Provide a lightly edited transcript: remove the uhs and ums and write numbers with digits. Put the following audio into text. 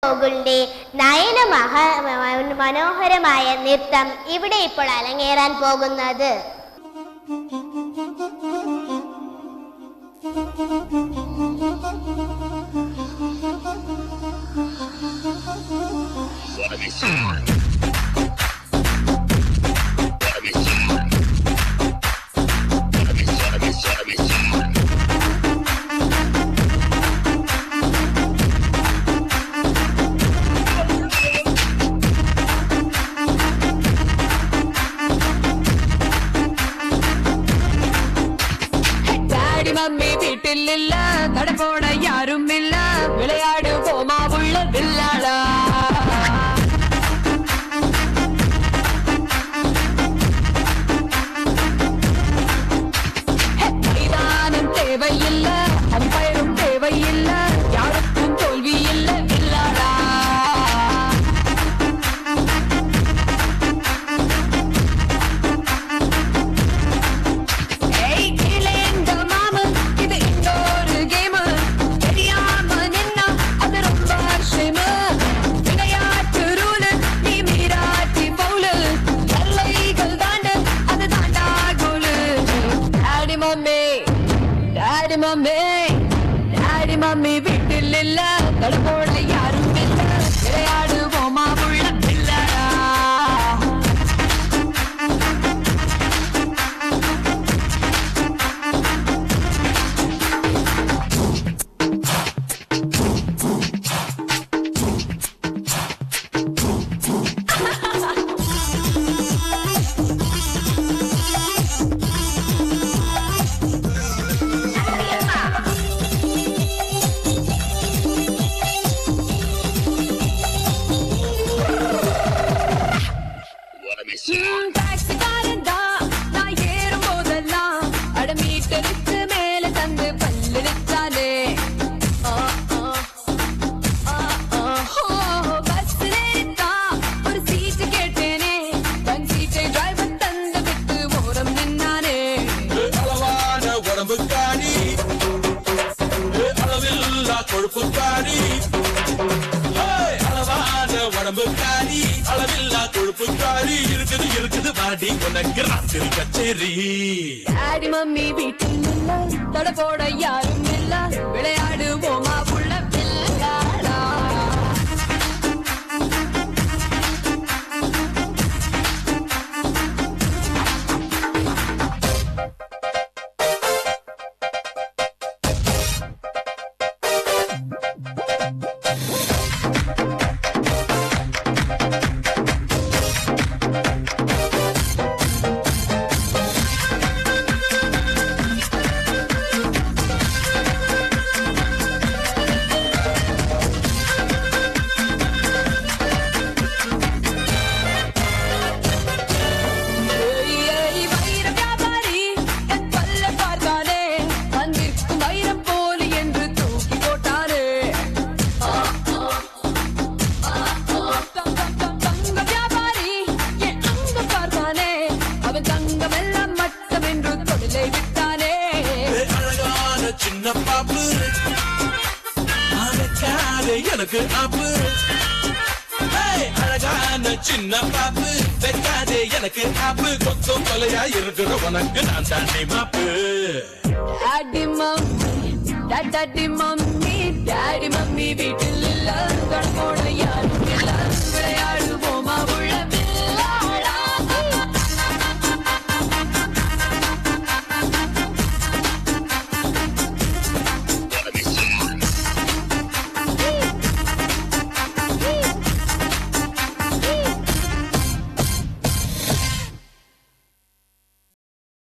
ഗോകുലിന്റെ നയന മനോഹരമായ നൃത്തം ഇവിടെ ഇപ്പോൾ അരങ്ങേറാൻ പോകുന്നത്. மம்மி வீட்டில் இல்ல, தடப்போட யாரும் இல்ல, விளையாடு போமா உள்ள வில்லாடா. மைதானம் தேவையில்ல, அம்பயரும் தேவையில்ல, யாருக்கும் தோல்வி இல்ல வில்லாடா. மம்மி வீட்டில் இல்ல, தடப்போட யாரும் இல்ல, விளையாடு போமா உள்ள வில்லாடா. டாடி மம்மி வீட்டில் இல்ல, தடப்போட யாரும் இல்ல, விளையாடு போமா உள்ள வில்லாடா. எனக்கு ஆப்பு அழகான சின்ன பாப்பு, வைக்காதே எனக்கு ஆப்பு, கொத்தம் கொலையா இருக்கிற உனக்கு நான் தாண்டி மாப்பு. Daddy mummy, daddy mummy, daddy mummy வீட்டில் இல்ல, தடப்போட